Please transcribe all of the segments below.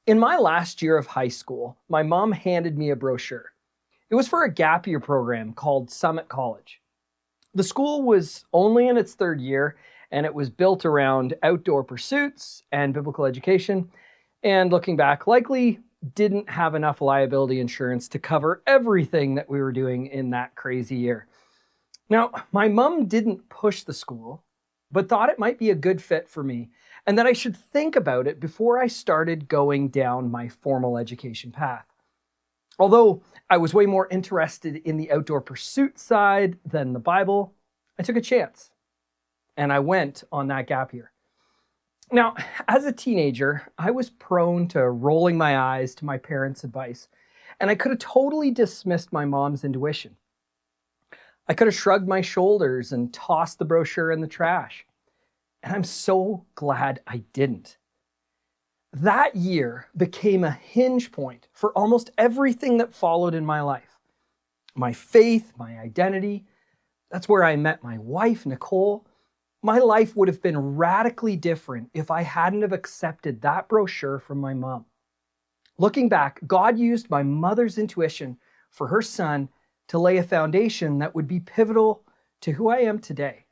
In my last year of high school, my mom handed me a brochure. It was for a gap year program called Summit College. The school was only in its third year, and it was built around outdoor pursuits and biblical education. And looking back, likely didn't have enough liability insurance to cover everything that we were doing in that crazy year. Now, my mom didn't push the school, but thought it might be a good fit for me and that I should think about it before I started going down my formal education path. Although I was way more interested in the outdoor pursuit side than the Bible, I took a chance and I went on that gap year. Now, as a teenager, I was prone to rolling my eyes to my parents' advice, and I could have totally dismissed my mom's intuition. I could have shrugged my shoulders and tossed the brochure in the trash. And I'm so glad I didn't. That year became a hinge point for almost everything that followed in my life. My faith, my identity. That's where I met my wife, Nicole. My life would have been radically different if I hadn't have accepted that brochure from my mom. Looking back, God used my mother's intuition for her son to lay a foundation that would be pivotal to who I am today.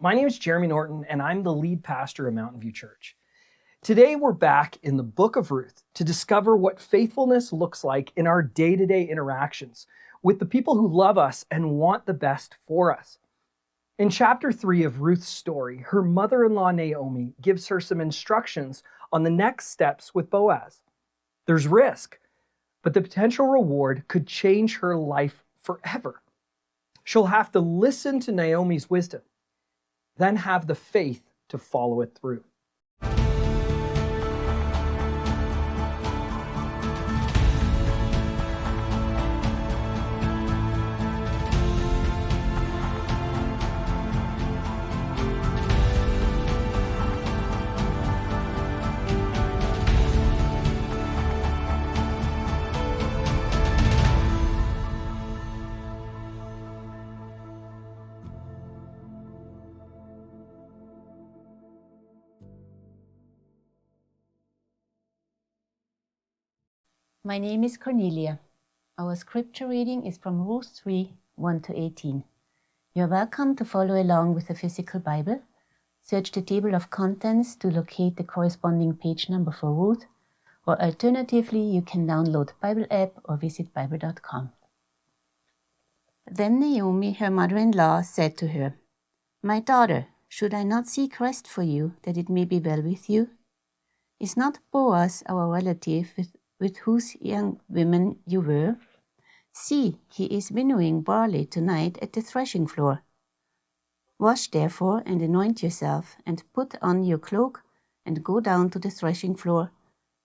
My name is Jeremy Norton, and I'm the lead pastor of Mountain View Church. Today, we're back in the Book of Ruth to discover what faithfulness looks like in our day-to-day interactions with the people who love us and want the best for us. In chapter 3 of Ruth's story, her mother-in-law Naomi gives her some instructions on the next steps with Boaz. There's risk, but the potential reward could change her life forever. She'll have to listen to Naomi's wisdom, then have the faith to follow it through. My name is Cornelia. Our scripture reading is from Ruth 3, 1-18. You are welcome to follow along with a physical Bible. Search the table of contents to locate the corresponding page number for Ruth, or alternatively, you can download Bible app or visit bible.com. Then Naomi, her mother-in-law, said to her, "My daughter, should I not seek rest for you, that it may be well with you? Is not Boaz our relative with whose young women you were? See, he is winnowing barley tonight at the threshing floor. Wash therefore and anoint yourself, and put on your cloak, and go down to the threshing floor,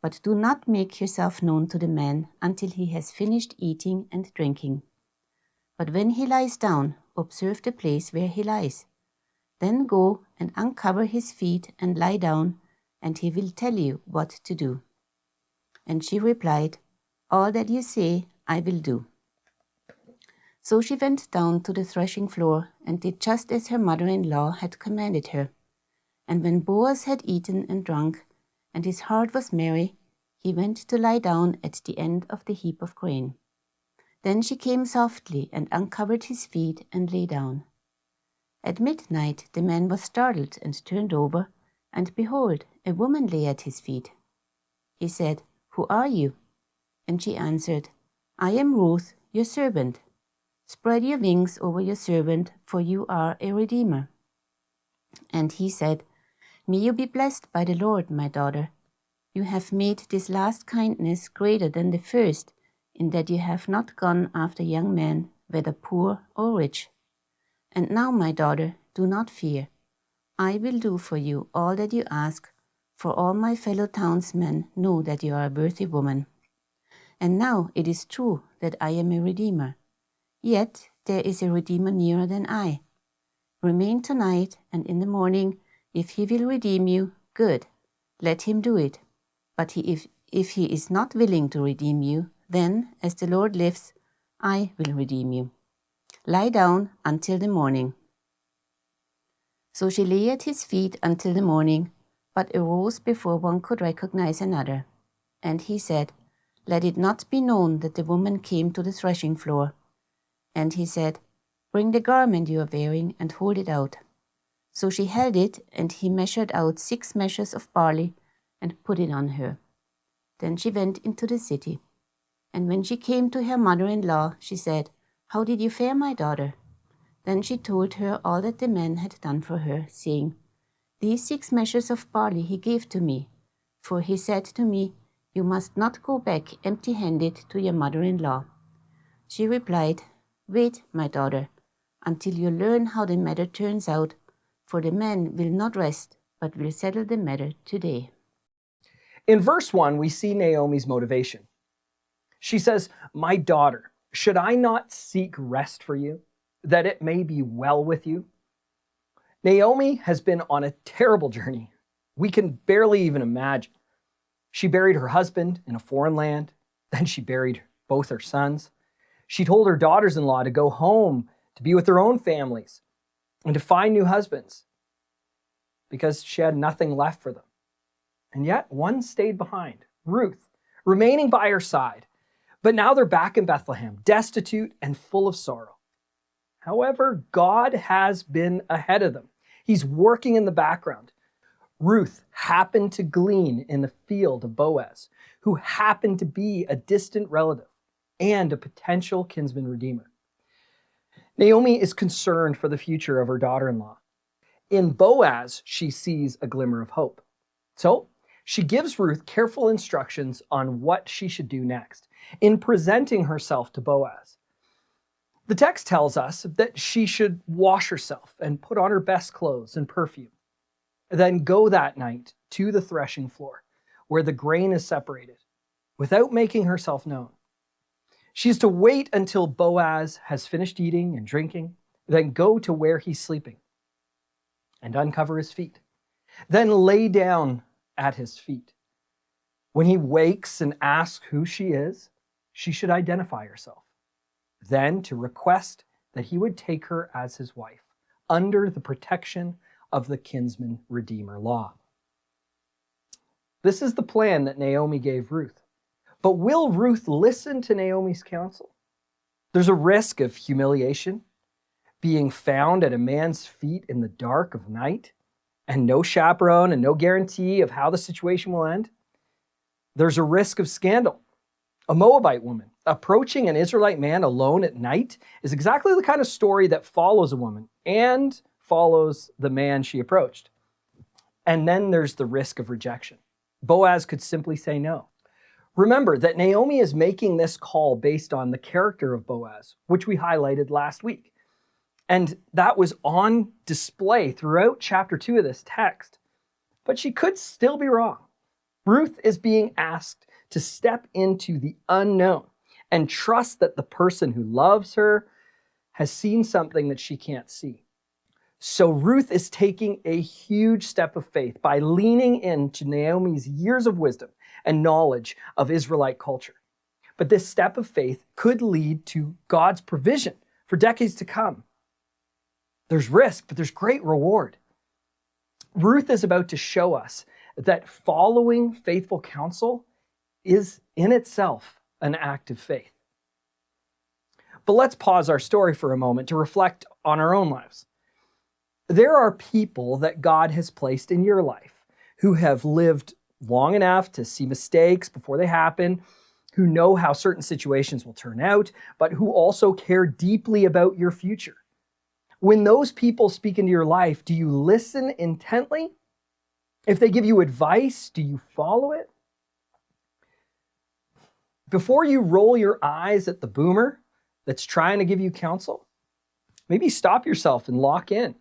but do not make yourself known to the man until he has finished eating and drinking. But when he lies down, observe the place where he lies. Then go and uncover his feet and lie down, and he will tell you what to do." And she replied, "All that you say, I will do." So she went down to the threshing floor and did just as her mother-in-law had commanded her. And when Boaz had eaten and drunk, and his heart was merry, he went to lie down at the end of the heap of grain. Then she came softly and uncovered his feet and lay down. At midnight the man was startled and turned over, and behold, a woman lay at his feet. He said, "Who are you?" And she answered, "I am Ruth, your servant. Spread your wings over your servant, for you are a redeemer." And he said, "May you be blessed by the Lord, my daughter. You have made this last kindness greater than the first, in that you have not gone after young men, whether poor or rich. And now, my daughter, do not fear. I will do for you all that you ask, for all my fellow townsmen know that you are a worthy woman. And now it is true that I am a redeemer. Yet there is a redeemer nearer than I. Remain tonight, and in the morning, if he will redeem you, good, let him do it. But if he is not willing to redeem you, then, as the Lord lives, I will redeem you. Lie down until the morning." So she lay at his feet until the morning, but arose before one could recognize another. And he said, "Let it not be known that the woman came to the threshing floor." And he said, "Bring the garment you are wearing and hold it out." So she held it, and he measured out 6 measures of barley and put it on her. Then she went into the city. And when she came to her mother-in-law, she said, "How did you fare, my daughter?" Then she told her all that the man had done for her, saying, "These 6 measures of barley he gave to me, for he said to me, 'You must not go back empty-handed to your mother-in-law.'" She replied, "Wait, my daughter, until you learn how the matter turns out, for the man will not rest, but will settle the matter today." In verse 1, we see Naomi's motivation. She says, "My daughter, should I not seek rest for you, that it may be well with you?" Naomi has been on a terrible journey. We can barely even imagine. She buried her husband in a foreign land. Then she buried both her sons. She told her daughters-in-law to go home to be with their own families and to find new husbands because she had nothing left for them. And yet one stayed behind, Ruth, remaining by her side. But now they're back in Bethlehem, destitute and full of sorrow. However, God has been ahead of them. He's working in the background. Ruth happened to glean in the field of Boaz, who happened to be a distant relative and a potential kinsman redeemer. Naomi is concerned for the future of her daughter-in-law. In Boaz, she sees a glimmer of hope. So she gives Ruth careful instructions on what she should do next in presenting herself to Boaz. The text tells us that she should wash herself and put on her best clothes and perfume, then go that night to the threshing floor where the grain is separated without making herself known. She is to wait until Boaz has finished eating and drinking, then go to where he's sleeping and uncover his feet, then lay down at his feet. When he wakes and asks who she is, she should identify herself, then to request that he would take her as his wife under the protection of the kinsman redeemer law. This is the plan that Naomi gave Ruth. But will Ruth listen to Naomi's counsel? There's a risk of humiliation, being found at a man's feet in the dark of night, and no chaperone and no guarantee of how the situation will end. There's a risk of scandal. A Moabite woman approaching an Israelite man alone at night is exactly the kind of story that follows a woman and follows the man she approached. And then there's the risk of rejection. Boaz could simply say no. Remember that Naomi is making this call based on the character of Boaz, which we highlighted last week. And that was on display throughout chapter 2 of this text. But she could still be wrong. Ruth is being asked to step into the unknown and trust that the person who loves her has seen something that she can't see. So Ruth is taking a huge step of faith by leaning into Naomi's years of wisdom and knowledge of Israelite culture. But this step of faith could lead to God's provision for decades to come. There's risk, but there's great reward. Ruth is about to show us that following faithful counsel is in itself an act of faith. But let's pause our story for a moment to reflect on our own lives. There are people that God has placed in your life who have lived long enough to see mistakes before they happen, who know how certain situations will turn out, but who also care deeply about your future. When those people speak into your life, do you listen intently? If they give you advice, do you follow it? Before you roll your eyes at the boomer that's trying to give you counsel, maybe stop yourself and lock in.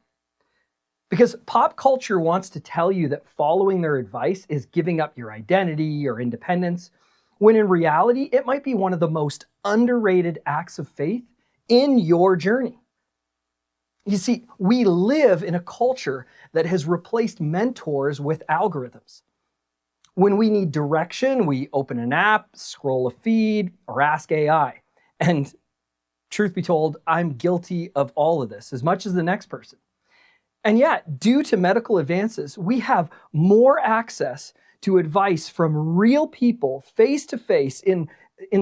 Because pop culture wants to tell you that following their advice is giving up your identity or independence, when in reality, it might be one of the most underrated acts of faith in your journey. You see, we live in a culture that has replaced mentors with algorithms. When we need direction, we open an app, scroll a feed, or ask AI. And truth be told, I'm guilty of all of this as much as the next person. And yet, due to medical advances, we have more access to advice from real people face to face in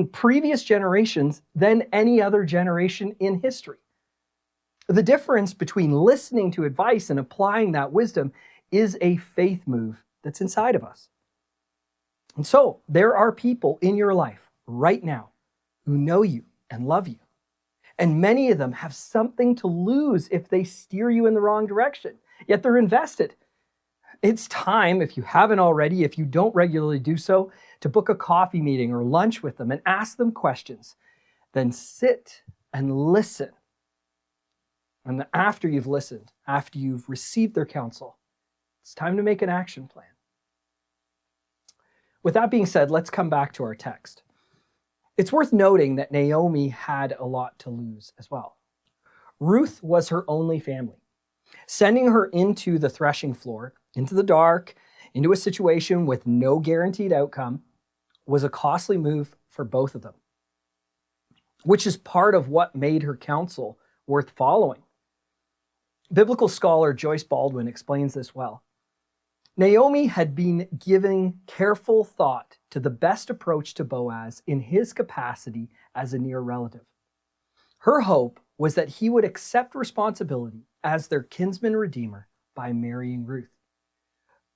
previous generations than any other generation in history. The difference between listening to advice and applying that wisdom is a faith move that's inside of us. And so there are people in your life right now who know you and love you. And many of them have something to lose if they steer you in the wrong direction, yet they're invested. It's time, if you haven't already, if you don't regularly do so, to book a coffee meeting or lunch with them and ask them questions. Then sit and listen. And after you've listened, after you've received their counsel, it's time to make an action plan. With that being said, let's come back to our text. It's worth noting that Naomi had a lot to lose as well. Ruth was her only family. Sending her into the threshing floor, into the dark, into a situation with no guaranteed outcome, was a costly move for both of them, which is part of what made her counsel worth following. Biblical scholar Joyce Baldwin explains this well. Naomi had been giving careful thought to the best approach to Boaz in his capacity as a near relative. Her hope was that he would accept responsibility as their kinsman redeemer by marrying Ruth.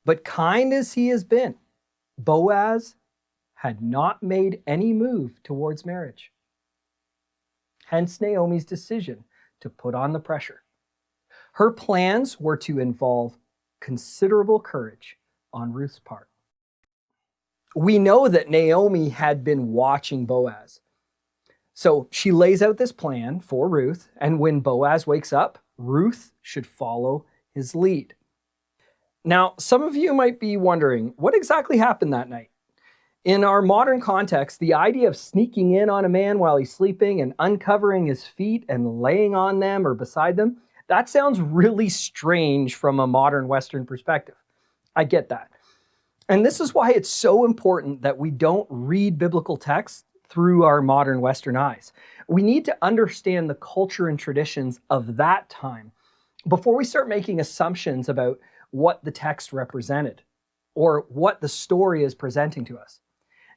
But kind as he has been, Boaz had not made any move towards marriage. Hence Naomi's decision to put on the pressure. Her plans were to involve considerable courage on Ruth's part. We know that Naomi had been watching Boaz. So she lays out this plan for Ruth, and when Boaz wakes up, Ruth should follow his lead. Now, some of you might be wondering, what exactly happened that night? In our modern context, the idea of sneaking in on a man while he's sleeping and uncovering his feet and laying on them or beside them, that sounds really strange from a modern Western perspective. I get that. And this is why it's so important that we don't read biblical texts through our modern Western eyes. We need to understand the culture and traditions of that time before we start making assumptions about what the text represented or what the story is presenting to us.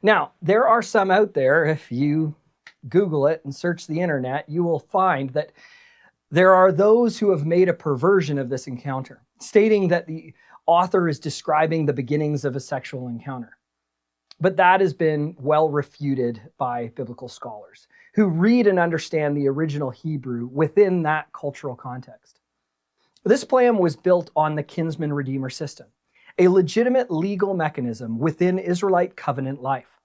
Now, there are some out there, if you Google it and search the internet, you will find that there are those who have made a perversion of this encounter, stating that the author is describing the beginnings of a sexual encounter. But that has been well refuted by biblical scholars who read and understand the original Hebrew within that cultural context. This plan was built on the kinsman redeemer system, a legitimate legal mechanism within Israelite covenant life.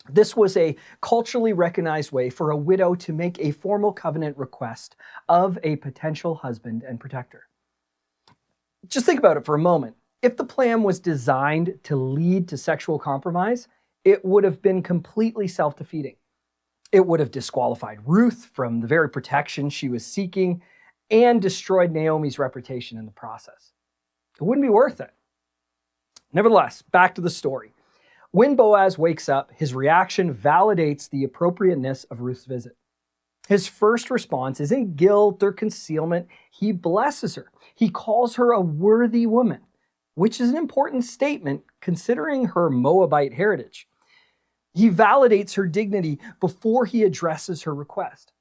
This was a culturally recognized way for a widow to make a formal covenant request of a potential husband and protector. Just think about it for a moment. If the plan was designed to lead to sexual compromise, it would have been completely self-defeating. It would have disqualified Ruth from the very protection she was seeking and destroyed Naomi's reputation in the process. It wouldn't be worth it. Nevertheless, back to the story. When Boaz wakes up, his reaction validates the appropriateness of Ruth's visit. His first response isn't guilt or concealment. He blesses her. He calls her a worthy woman, which is an important statement considering her Moabite heritage. He validates her dignity before he addresses her request.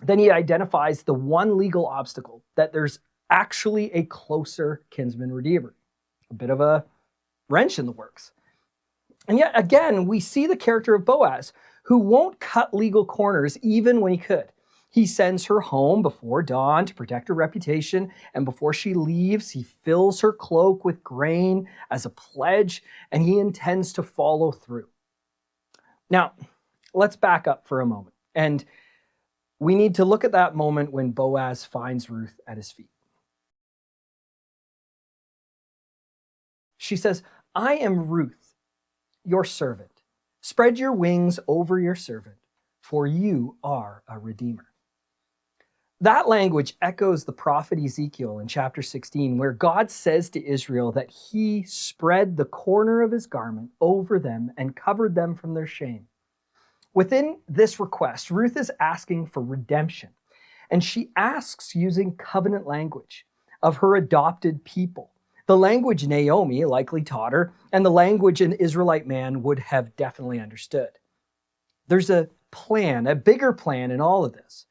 Then he identifies the one legal obstacle, that there's actually a closer kinsman redeemer. A bit of a wrench in the works. And yet again, we see the character of Boaz, who won't cut legal corners even when he could. He sends her home before dawn to protect her reputation, and before she leaves, he fills her cloak with grain as a pledge, and he intends to follow through. Now, let's back up for a moment, and we need to look at that moment when Boaz finds Ruth at his feet. She says, "I am Ruth, your servant. Spread your wings over your servant, for you are a redeemer." That language echoes the prophet Ezekiel in chapter 16, where God says to Israel that he spread the corner of his garment over them and covered them from their shame. Within this request, Ruth is asking for redemption, and she asks using covenant language, of her adopted people, the language Naomi likely taught her, and the language an Israelite man would have definitely understood. There's a plan, a bigger plan in all of this.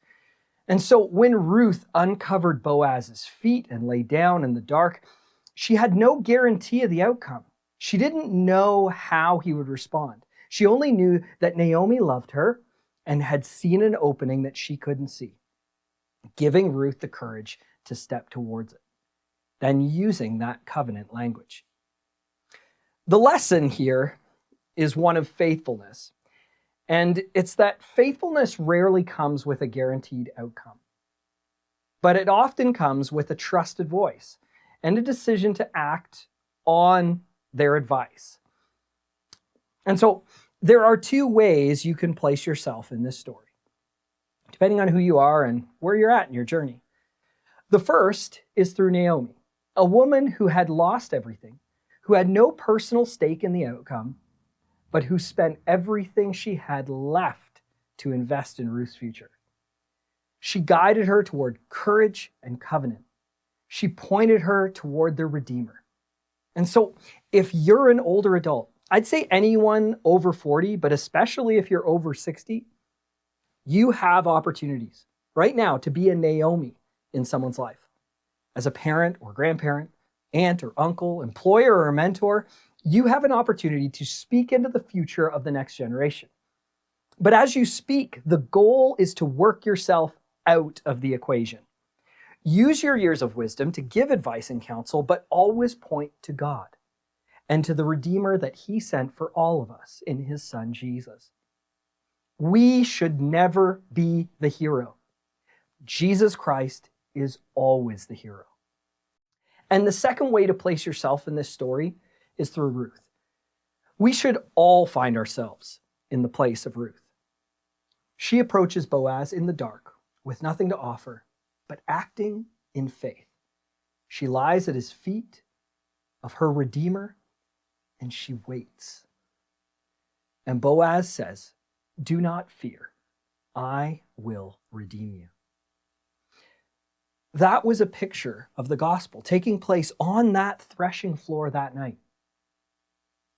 And so when Ruth uncovered Boaz's feet and lay down in the dark, she had no guarantee of the outcome. She didn't know how he would respond. She only knew that Naomi loved her and had seen an opening that she couldn't see, giving Ruth the courage to step towards it, then using that covenant language. The lesson here is one of faithfulness. And it's that faithfulness rarely comes with a guaranteed outcome, but it often comes with a trusted voice and a decision to act on their advice. And so there are two ways you can place yourself in this story, depending on who you are and where you're at in your journey. The first is through Naomi, a woman who had lost everything, who had no personal stake in the outcome, but who spent everything she had left to invest in Ruth's future. She guided her toward courage and covenant. She pointed her toward the Redeemer. And so if you're an older adult, I'd say anyone over 40, but especially if you're over 60, you have opportunities right now to be a Naomi in someone's life. As a parent or grandparent, aunt or uncle, employer or mentor, you have an opportunity to speak into the future of the next generation. But as you speak, the goal is to work yourself out of the equation. Use your years of wisdom to give advice and counsel, but always point to God and to the Redeemer that He sent for all of us in His Son, Jesus. We should never be the hero. Jesus Christ is always the hero. And the second way to place yourself in this story is through Ruth. We should all find ourselves in the place of Ruth. She approaches Boaz in the dark with nothing to offer, but acting in faith. She lies at his feet of her Redeemer, and she waits. And Boaz says, "Do not fear, I will redeem you." That was a picture of the gospel taking place on that threshing floor that night.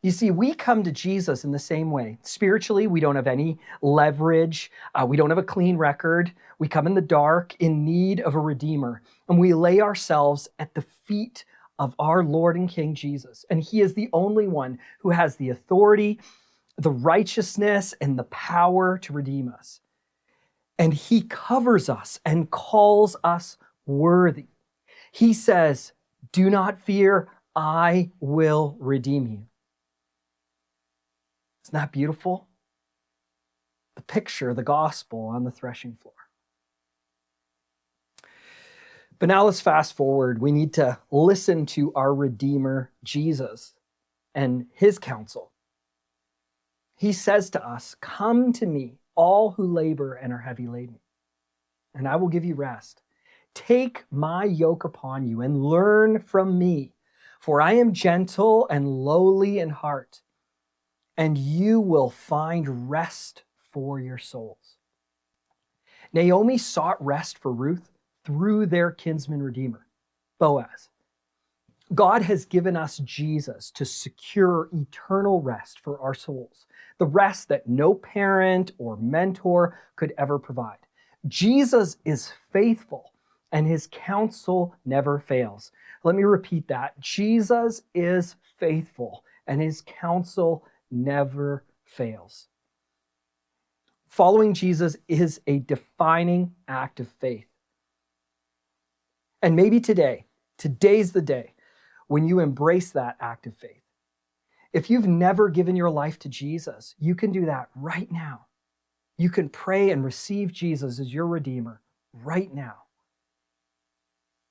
You see, we come to Jesus in the same way. Spiritually, we don't have any leverage. We don't have a clean record. We come in the dark in need of a Redeemer, and we lay ourselves at the feet of our Lord and King Jesus. And He is the only one who has the authority, the righteousness, and the power to redeem us. And He covers us and calls us worthy. He says, "Do not fear, I will redeem you." Isn't that beautiful? The picture, the gospel on the threshing floor. But now let's fast forward. We need to listen to our Redeemer, Jesus, and His counsel. He says to us, "Come to me, all who labor and are heavy laden, and I will give you rest. Take my yoke upon you and learn from me, for I am gentle and lowly in heart, and you will find rest for your souls." Naomi sought rest for Ruth through their kinsman redeemer, Boaz. God has given us Jesus to secure eternal rest for our souls, the rest that no parent or mentor could ever provide. Jesus is faithful, and His counsel never fails. Let me repeat that. Jesus is faithful, and His counsel never fails. Following Jesus is a defining act of faith. And maybe today's the day when you embrace that act of faith. If you've never given your life to Jesus, you can do that right now. You can pray and receive Jesus as your Redeemer right now.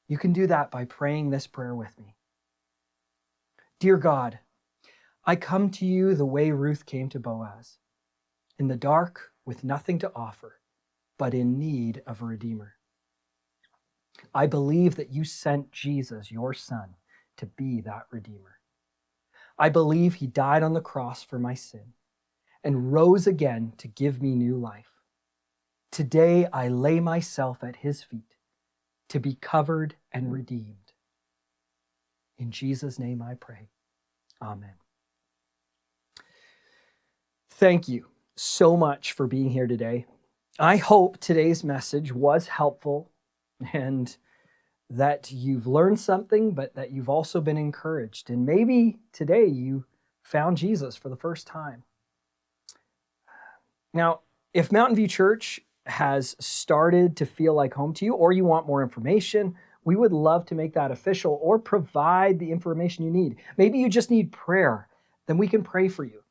You can do that by praying this prayer with me. Dear God, I come to you the way Ruth came to Boaz, in the dark with nothing to offer, but in need of a Redeemer. I believe that you sent Jesus, your Son, to be that Redeemer. I believe He died on the cross for my sin and rose again to give me new life. Today I lay myself at His feet to be covered and redeemed. In Jesus' name I pray. Amen. Thank you so much for being here today. I hope today's message was helpful and that you've learned something, but that you've also been encouraged. And maybe today you found Jesus for the first time. Now, if Mountain View Church has started to feel like home to you, or you want more information, we would love to make that official or provide the information you need. Maybe you just need prayer, then we can pray for you.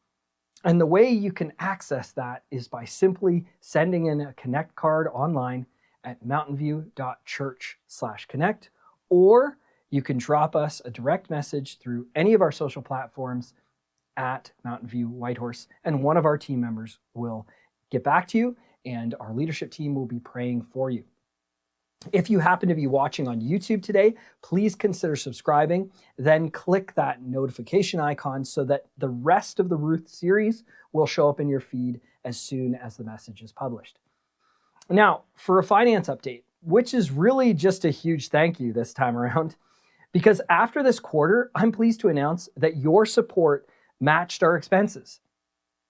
And the way you can access that is by simply sending in a Connect card online at mountainview.church/connect, or you can drop us a direct message through any of our social platforms at Mountain View Whitehorse, and one of our team members will get back to you, and our leadership team will be praying for you. If you happen to be watching on YouTube today, please consider subscribing, then click that notification icon so that the rest of the Ruth series will show up in your feed as soon as the message is published. Now, for a finance update, which is really just a huge thank you this time around, because after this quarter, I'm pleased to announce that your support matched our expenses.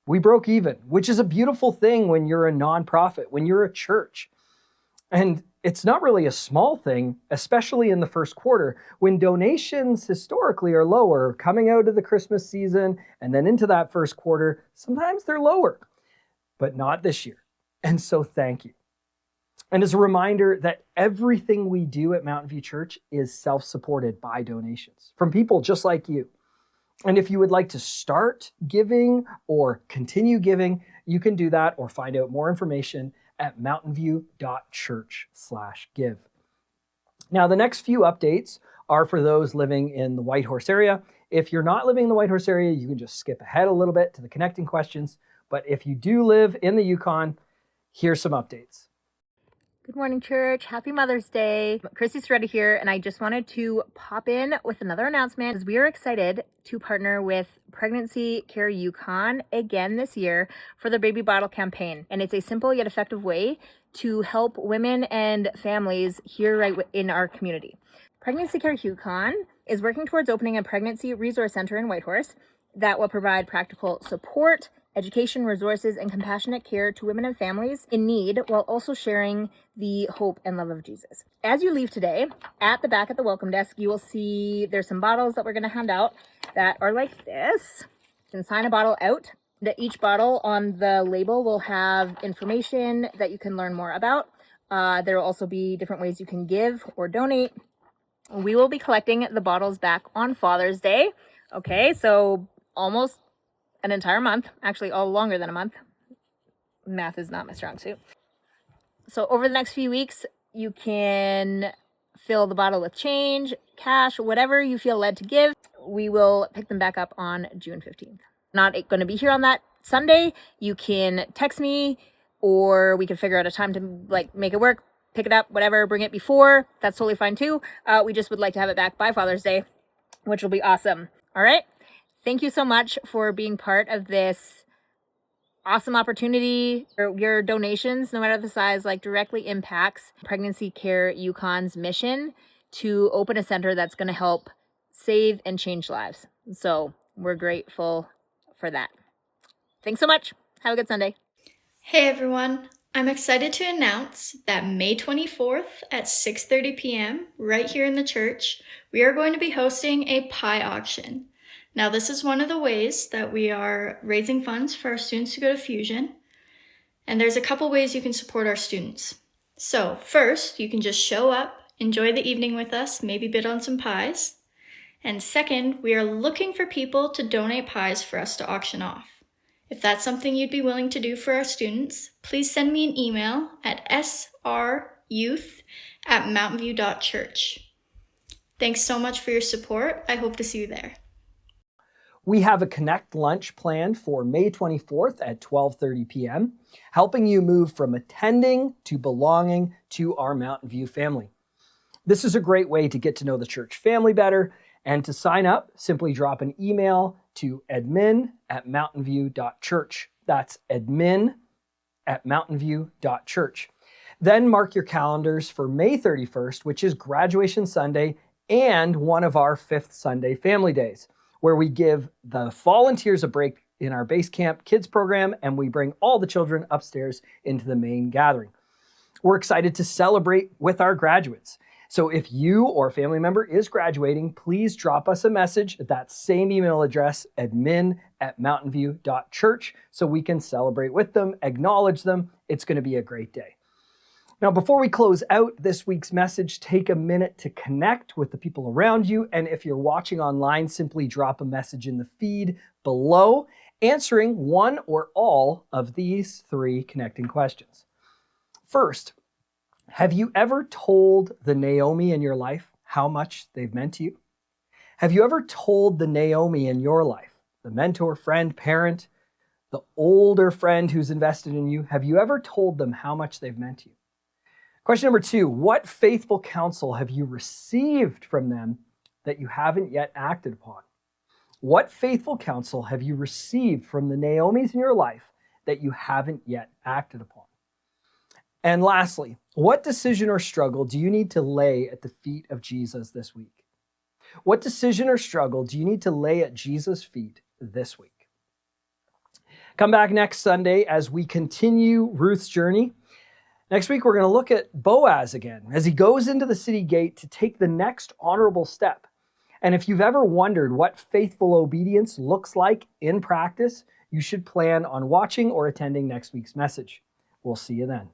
We broke even, which is a beautiful thing when you're a nonprofit, when you're a church. And it's not really a small thing, especially in the first quarter, when donations historically are lower, coming out of the Christmas season and then into that first quarter, sometimes they're lower, but not this year. And so thank you. And as a reminder that everything we do at Mountain View Church is self-supported by donations from people just like you. And if you would like to start giving or continue giving, you can do that or find out more information at mountainview.church/give. Now, the next few updates are for those living in the Whitehorse area. If you're not living in the Whitehorse area, you can just skip ahead a little bit to the connecting questions. But if you do live in the Yukon, here's some updates. Good morning, church. Happy Mother's Day. Chrissy Soretta here, and I just wanted to pop in with another announcement as we are excited to partner with Pregnancy Care Yukon again this year for the baby bottle campaign. And it's a simple yet effective way to help women and families here right in our community. Pregnancy Care Yukon is working towards opening a pregnancy resource center in Whitehorse that will provide practical support, education, resources, and compassionate care to women and families in need, while also sharing the hope and love of Jesus. As you leave today, at the back at the welcome desk, you will see there's some bottles that we're going to hand out that are like this. You can sign a bottle out. Each bottle on the label will have information that you can learn more about. There will also be different ways you can give or donate. We will be collecting the bottles back on Father's Day. Okay, so almost an entire month, actually all longer than a month. Math is not my strong suit. So over the next few weeks, you can fill the bottle with change, cash, whatever you feel led to give. We will pick them back up on June 15th. Not going to be here on that Sunday. You can text me, or we can figure out a time to make it work, pick it up, whatever, bring it before. That's totally fine too. We just would like to have it back by Father's Day, which will be awesome. All right. Thank you so much for being part of this awesome opportunity. Your donations, no matter the size, directly impacts Pregnancy Care Yukon's mission to open a center that's going to help save and change lives. So we're grateful for that. Thanks so much. Have a good Sunday. Hey everyone. I'm excited to announce that May 24th at 6:30 p.m. right here in the church, we are going to be hosting a pie auction. Now, this is one of the ways that we are raising funds for our students to go to Fusion. And there's a couple ways you can support our students. So first, you can just show up, enjoy the evening with us, maybe bid on some pies. And second, we are looking for people to donate pies for us to auction off. If that's something you'd be willing to do for our students, please send me an email at sryouth@mountainview.church. Thanks so much for your support. I hope to see you there. We have a Connect lunch planned for May 24th at 12:30 p.m., helping you move from attending to belonging to our Mountain View family. This is a great way to get to know the church family better, and to sign up, simply drop an email to admin@mountainview.church. That's admin@mountainview.church. Then mark your calendars for May 31st, which is Graduation Sunday, and one of our Fifth Sunday Family Days, where we give the volunteers a break in our base camp kids program, and we bring all the children upstairs into the main gathering. We're excited to celebrate with our graduates. So if you or a family member is graduating, please drop us a message at that same email address, admin@mountainview.church, so we can celebrate with them, acknowledge them. It's going to be a great day. Now, before we close out this week's message, take a minute to connect with the people around you. And if you're watching online, simply drop a message in the feed below, answering one or all of these 3 connecting questions. First, have you ever told the Naomi in your life how much they've meant to you? Have you ever told the Naomi in your life, the mentor, friend, parent, the older friend who's invested in you, have you ever told them how much they've meant to you? Question number 2, what faithful counsel have you received from them that you haven't yet acted upon? What faithful counsel have you received from the Naomis in your life that you haven't yet acted upon? And lastly, what decision or struggle do you need to lay at the feet of Jesus this week? What decision or struggle do you need to lay at Jesus' feet this week? Come back next Sunday as we continue Ruth's journey. Next week, we're going to look at Boaz again as he goes into the city gate to take the next honorable step. And if you've ever wondered what faithful obedience looks like in practice, you should plan on watching or attending next week's message. We'll see you then.